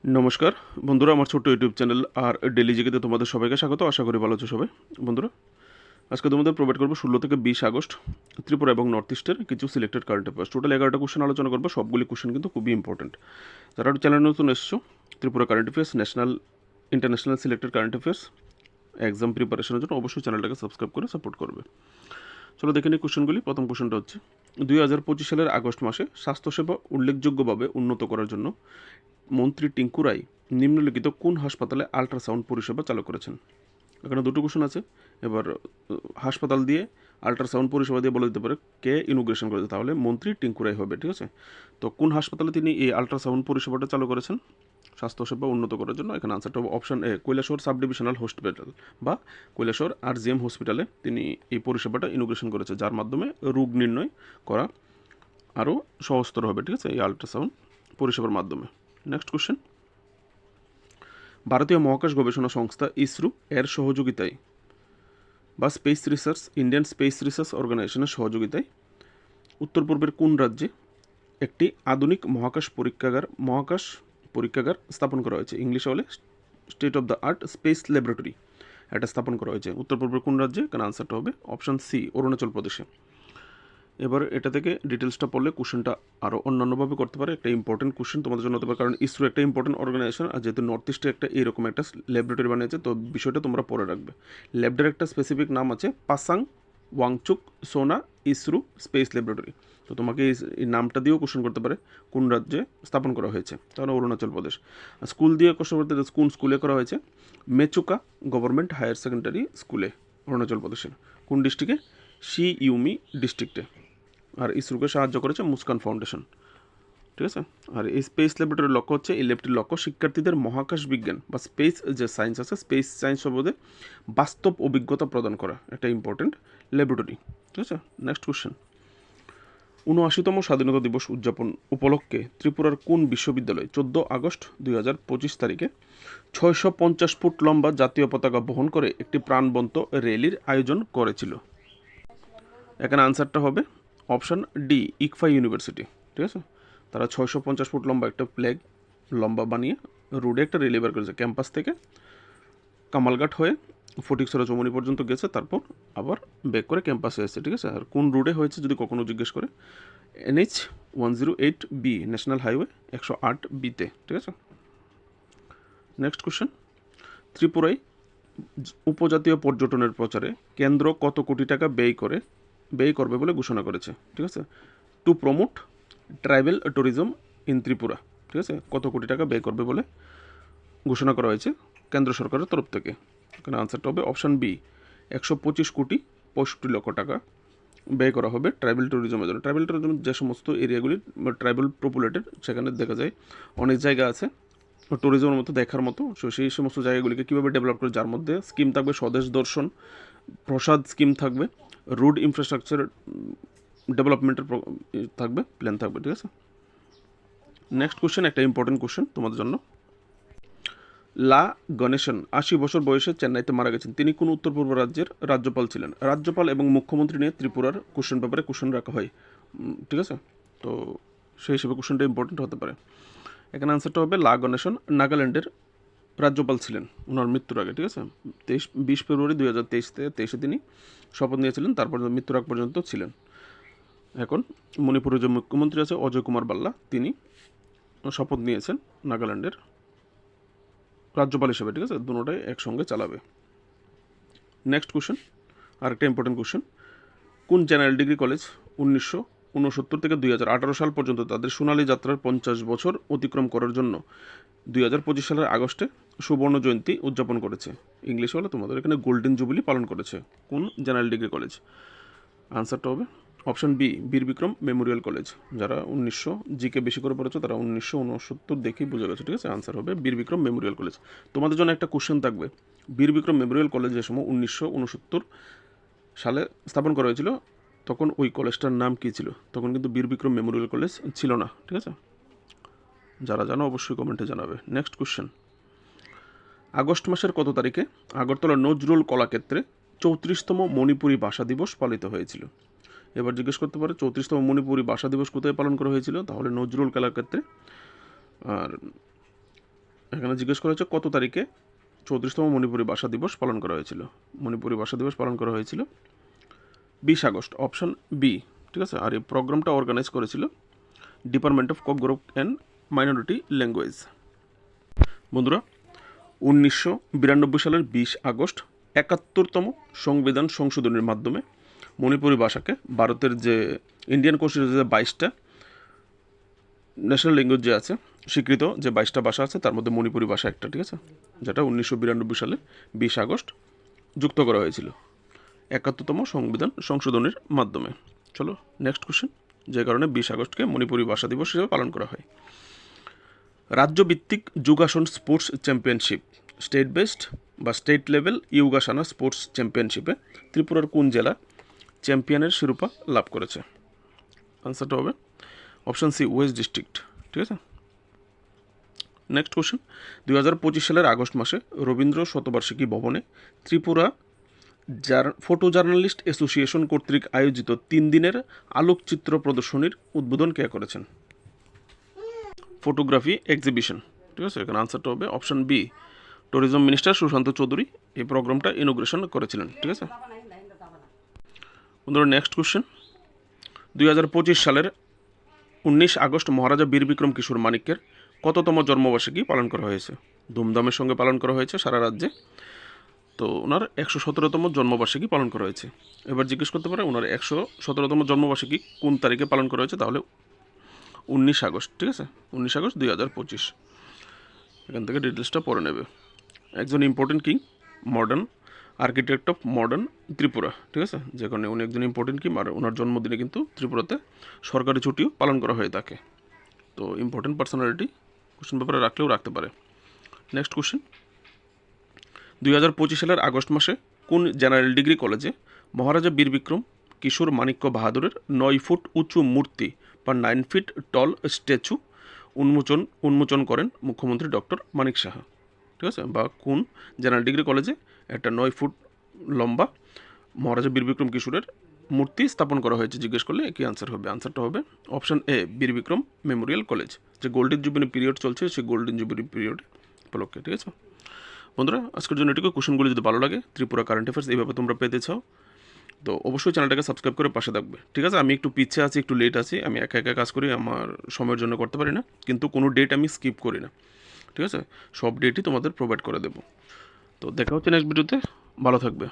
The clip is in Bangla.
নমস্কার বন্ধুরা, আমার ছোট্ট ইউটিউব চ্যানেল আর ডেলি জিকেতে তোমাদের সবাইকে স্বাগত। আশা করি ভালো আছো সবাই। বন্ধুরা, আজকে তোমাদের প্রোভাইড করবো 16 থেকে 20 আগস্ট ত্রিপুরা এবং নর্থ ইস্টের কিছু সিলেক্টেড কারেন্ট অ্যাফেয়ার্স। টোটাল 11টা কোশ্চেন আলোচনা করবো। সবগুলি কোশ্চেন কিন্তু খুবই ইম্পর্টেন্ট। যারা চ্যানেল নতুন এসছো, Tripura current affairs, national international selected current affairs exam প্রিপারেশনের জন্য অবশ্যই চ্যানেলটাকে সাবস্ক্রাইব করে সাপোর্ট করবে। চলো দেখে নিই কোশ্চেনগুলি। প্রথম কোশ্চেনটা হচ্ছে 2025 সালের আগস্ট মাসে স্বাস্থ্যসেবা উল্লেখযোগ্যভাবে উন্নত করার জন্য মন্ত্রী টিঙ্কু রায় নিম্নলিখিত কোন হাসপাতালে আল্ট্রাসাউন্ড পরিষেবা চালু করেছেন? এখানে দুটো কোশ্চেন আছে। এবার হাসপাতাল দিয়ে আল্ট্রাসাউন্ড পরিষেবা দিয়ে বলে দিতে পারে কে ইনোগ্রেশন করেছে, তাহলে মন্ত্রী টিঙ্কু রায় হবে। ঠিক আছে, তো কোন হাসপাতালে তিনি এই আল্ট্রাসাউন্ড পরিষেবাটা চালু করেছেন স্বাস্থ্যসেবা উন্নত করার জন্য? এখানে আনসারটা হবে option A, Kailashahar sub divisional hospital বা কৈলাসহর আরজিএম হসপিটালে তিনি এই পরিষেবাটা ইনোগ্রেশন করেছে, যার মাধ্যমে রোগ নির্ণয় করা আরও সহজতর হবে। ঠিক আছে, এই আল্ট্রাসাউন্ড পরিষেবার মাধ্যমে। নেক্সট কোশ্চেন, ভারতীয় মহাকাশ গবেষণা সংস্থা ইসরো এর সহযোগিতায় বা space research Indian space research অর্গানাইজেশনের সহযোগিতায় উত্তর পূর্বের কোন রাজ্যে একটি আধুনিক মহাকাশ পরীক্ষাগার স্থাপন করা হয়েছে? ইংলিশে বলে state of the art space laboratory. এটা স্থাপন করা হয়েছে উত্তর পূর্বের কোন রাজ্যে? কারণ আনসারটা হবে অপশন সি, অরুণাচল প্রদেশে। এবার এটা থেকে ডিটেলসটা পড়লে কোশ্চেনটা আরও অন্যান্যভাবে করতে পারে। একটা ইম্পর্টেন্ট কোশ্চেন তোমাদের জন্য হতে পারে, কারণ ইসরো একটা ইম্পর্টেন্ট অর্গানাইজেশন, আর যেহেতু নর্থ ইস্টে একটা এরকম একটা ল্যাবরেটরি বানিয়েছে, তো বিষয়টা তোমরা পড়ে রাখবে। ল্যাবটার একটা স্পেসিফিক নাম আছে পাসাং ওয়াংচুক সোনা ইসরো স্পেস ল্যাবরেটরি। তো তোমাকে এই নামটা দিয়েও কোশ্চেন করতে পারে কোন রাজ্যে স্থাপন করা হয়েছে, তাহলে অরুণাচল প্রদেশ। স্কুল দিয়ে কোশ্চেন করতে কোন স্কুলে করা হয়েছে? মেচুকা গভর্নমেন্ট হায়ার সেকেন্ডারি স্কুলে, অরুণাচল প্রদেশের। কোন ডিস্ট্রিক্টে? শি ইউমি ডিস্ট্রিক্টে। আর ইসরোকে সাহায্য করেছে মুস্কান ফাউন্ডেশন। ঠিক আছে, আর এই স্পেস ল্যাবরেটরির লক্ষ্য হচ্ছে, এই ল্যাবটির লক্ষ্য শিক্ষার্থীদের মহাকাশ বিজ্ঞান বা স্পেস যে সায়েন্স আছে, স্পেস সায়েন্স সম্বন্ধে বাস্তব অভিজ্ঞতা প্রদান করা একটা ইম্পর্টেন্ট ল্যাবরেটরি। ঠিক আছে, নেক্সট কোশ্চেন, ৭৯তম স্বাধীনতা দিবস উদযাপন উপলক্ষে ত্রিপুরার কোন বিশ্ববিদ্যালয় 14 আগস্ট 2025 তারিখে 650 ফুট লম্বা জাতীয় পতাকা বহন করে একটি প্রাণবন্ত র্যালির আয়োজন করেছিল? এখানে আনসারটা হবে অপশান ডি, ইকফা ইউনিভার্সিটি। ঠিক আছে, তারা 650 ফুট লম্বা একটা ফ্ল্যাগ লম্বা বানিয়ে রোডে একটা রেলি বের করেছে, ক্যাম্পাস থেকে কামালঘাট হয়ে ফটিকছড়া চৌমনি পর্যন্ত গেছে, তারপর আবার ব্যাক করে ক্যাম্পাসে এসেছে। ঠিক আছে, আর কোন রোডে হয়েছে যদি কখনো জিজ্ঞেস করে, NH 108B, ন্যাশনাল হাইওয়ে 108Bতে। ঠিক আছে, নেক্সট কোশ্চেন, ত্রিপুরায় উপজাতীয় পর্যটনের প্রচারে কেন্দ্র কত কোটি টাকা ব্যয় করবে বলে ঘোষণা করেছে? ঠিক আছে, to promote tribal tourism in Tripura. ঠিক আছে, কত কোটি টাকা ব্যয় করবে বলে ঘোষণা করা হয়েছে কেন্দ্র সরকারের তরফ থেকে? এখানে আনসারটা হবে অপশান বি, 125 কোটি 65 লক্ষ টাকা ব্যয় করা হবে ট্রাইবেল ট্যুরিজমের জন্য। ট্রাইবেল ট্যুরিজম যে সমস্ত এরিয়াগুলি ট্রাইবেল পপুলেটেড, সেখানে দেখা যায় অনেক জায়গা আছে ট্যুরিজমের মতো দেখার মতো। সো সেই সমস্ত জায়গাগুলিকে কীভাবে ডেভেলপ করে, যার মধ্যে স্কিম থাকবে স্বদেশ দর্শন, প্রসাদ স্কিম থাকবে, রোড ইনফ্রাস্ট্রাকচার ডেভেলপমেন্টের থাকবে, প্ল্যান থাকবে। ঠিক আছে, নেক্সট কোশ্চেন, একটা ইম্পর্টেন্ট কোশ্চেন তোমাদের জন্য। লা গণেশন 80 বছর বয়সে চেন্নাইতে মারা গেছেন। তিনি কোন উত্তর পূর্ব রাজ্যের রাজ্যপাল ছিলেন? রাজ্যপাল এবং মুখ্যমন্ত্রী নিয়ে ত্রিপুরার কোশ্চেন পেপারে কোশ্চেন রাখা হয়। ঠিক আছে, তো সেই হিসেবে কোশ্চেনটা ইম্পর্টেন্ট হতে পারে। এখানে আনসারটা হবে লা গণেশন নাগাল্যান্ডের রাজ্যপাল ছিলেন ওনার মৃত্যুর আগে। ঠিক আছে, 20 ফেব্রুয়ারি 2023 তিনি শপথ নিয়েছিলেন, তারপর মৃত্যুর আগ পর্যন্ত ছিলেন। এখন মণিপুরের যে মুখ্যমন্ত্রী আছে অজয় কুমার বাল্লা, তিনি শপথ নিয়েছেন নাগাল্যান্ডের রাজ্যপাল হিসেবে। ঠিক আছে, দুটোটাই একসঙ্গে চালাবে। নেক্সট কোশ্চেন, আরেকটা ইম্পর্টেন্ট কোশ্চেন, কোন জেনারেল ডিগ্রি কলেজ 1969 থেকে 2018 সাল পর্যন্ত তাদের সোনালী যাত্রার 50 বছর অতিক্রম করার জন্য 2025 সালের আগস্টে সুবর্ণ জয়ন্তী উদযাপন করেছে? ইংলিশে হলে তোমাদের এখানে গোল্ডেন জুবিলি পালন করেছে কোন জেনারেল ডিগ্রি কলেজ? আনসারটা হবে অপশন বি, বীর বিক্রম মেমোরিয়াল কলেজ। যারা 1900 জিকে বেশি করে পড়েছো তারা 1969 দেখেই বুঝে গেছো। ঠিক আছে, আনসার হবে বীর বিক্রম মেমোরিয়াল কলেজ। তোমাদের জন্য একটা কোশ্চেন থাকবে, বীর বিক্রম মেমোরিয়াল কলেজ যে সময় 1969 সালে স্থাপন করা হয়েছিল, তখন ওই কলেজটার নাম কী ছিল? তখন কিন্তু বীর বিক্রম মেমোরিয়াল কলেজ ছিল না। ঠিক আছে, যারা জানো অবশ্যই কমেন্টে জানাবে। নেক্সট কোশ্চেন, আগস্ট মাসের কত তারিখে আগরতলা নজরুল কলাক্ষেত্রে 34তম মণিপুরী ভাষা দিবস পালিত হয়েছিল? এবার জিজ্ঞেস করতে পারে 34তম মণিপুরী ভাষা দিবস কোথায় পালন করা হয়েছিল, তাহলে নজরুল কলাক্ষেত্রে। আর এখানে জিজ্ঞেস করা হয়েছে কত তারিখে 34তম মণিপুরী ভাষা দিবস পালন করা হয়েছিল। মণিপুরী ভাষা দিবস পালন করা হয়েছিল 20 আগস্ট, অপশন বি। ঠিক আছে, আর এই প্রোগ্রামটা অর্গানাইজ করেছিল department of Kokborok and minority language. বন্ধুরা, 1992 সালের 20 আগস্ট 71তম সংবিধান সংশোধনের মাধ্যমে মণিপুরী ভাষাকে ভারতের যে ইন্ডিয়ান কনস্টিটিউশনে 22টা ন্যাশনাল ল্যাঙ্গুয়েজ যে আছে, স্বীকৃত যে 22টা ভাষা আছে তার মধ্যে মণিপুরী ভাষা একটা, ঠিক আছে, যেটা 1992 সালে 20 আগস্ট যুক্ত করা হয়েছিল 71তম সংবিধান সংশোধনের মাধ্যমে। চলো নেক্সট কোশ্চেন, যে কারণে 20 আগস্টকে মণিপুরী ভাষা দিবস হিসেবে পালন করা হয়। রাজ্যভিত্তিক যোগাসন স্পোর্টস চ্যাম্পিয়নশিপ, স্টেট বেসড বা স্টেট লেভেল ইয়োগাসানা স্পোর্টস চ্যাম্পিয়নশিপে ত্রিপুরার কোন জেলা চ্যাম্পিয়নের শিরোপা লাভ করেছে? আনসারটা হবে অপশান সি, ওয়েস্ট ডিস্ট্রিক্ট। ঠিক আছে, নেক্সট কোশ্চেন, 2025 সালের আগস্ট মাসে রবীন্দ্র শতবার্ষিকী ভবনে ত্রিপুরা ফটো জার্নালিস্ট অ্যাসোসিয়েশন কর্তৃক আয়োজিত 3 দিনের আলোকচিত্র প্রদর্শনীর উদ্বোধন কে করেছেন? Photography exhibition. ঠিক আছে, এখানে আনসারটা হবে option B, tourism minister Sushanta Chowdhury এই প্রোগ্রামটা ইনোগ্রেশন করেছিলেন। ঠিক আছে বন্ধুরা, নেক্সট কোশ্চেন, 2025 সালের 19 আগস্ট মহারাজা বীর বিক্রম কিশোর মানিক্যের কততম জন্মবার্ষিকী পালন করা হয়েছে? ধুমধামের সঙ্গে পালন করা হয়েছে সারা রাজ্যে। তো ওনার 117তম জন্মবার্ষিকী পালন করা হয়েছে। এবার জিজ্ঞেস করতে পারে ওনার 117তম জন্মবার্ষিকী কোন তারিখে পালন করা হয়েছে, তাহলে 19 আগস্ট। ঠিক আছে, 19 আগস্ট 2025। এখান থেকে ডিটেলসটা পড়ে নেবে। একজন important king, modern architect of modern Tripura. ঠিক আছে, যে কারণে উনি একজন ইম্পর্টেন্ট কিং, আর ওনার জন্মদিনে কিন্তু ত্রিপুরাতে সরকারি ছুটিও পালন করা হয়ে থাকে। তো ইম্পর্টেন্ট পার্সোনালিটি কোশ্চেন পেপারে রাখলেও রাখতে পারে। নেক্সট কোশ্চেন, 2025 সালের আগস্ট মাসে কোন জেনারেল ডিগ্রি কলেজে মহারাজা বীর বিক্রম কিশোর মাণিক্য বাহাদুরের 9 ফুট উঁচু মূর্তি বা 9 ফিট টল স্ট্যাচু উন্মোচন করেন মুখ্যমন্ত্রী ডক্টর মানিক সাহা? ঠিক আছে, বা কোন জেনারেল ডিগ্রি কলেজে একটা 9 ফুট লম্বা মহারাজা বীর বিক্রম কিশোরের মূর্তি স্থাপন করা হয়েছে? জিজ্ঞেস করলে কি আনসার হবে? আনসারটা হবে অপশান এ, বীর বিক্রম মেমোরিয়াল কলেজ, যে গোল্ডেন জুবিলি পিরিয়ড চলছে সেই গোল্ডেন জুবিলি পিরিয়ড উপলক্ষে। ঠিক আছে বন্ধুরা, আজকের জন্য এটুকু। কোশ্চেনগুলো যদি ভালো লাগে, ত্রিপুরা কারেন্ট অ্যাফেয়ার্স এইভাবে তোমরা পেতে চাও, তো অবশ্যই চ্যানেলটাকে সাবস্ক্রাইব করে পাশে থাকবে। ঠিক আছে, আমি একটু পিছিয়ে আছি, একটু লেট আছি, আমি একা একা কাজ করি, আমার সময়ের জন্য করতে পারি না, কিন্তু কোনো ডেট আমি স্কিপ করি না। ঠিক আছে, সব ডেটই তোমাদের প্রোভাইড করে দেবো। তো দেখা হচ্ছে নেক্সট ভিডিওতে, ভালো থাকবে।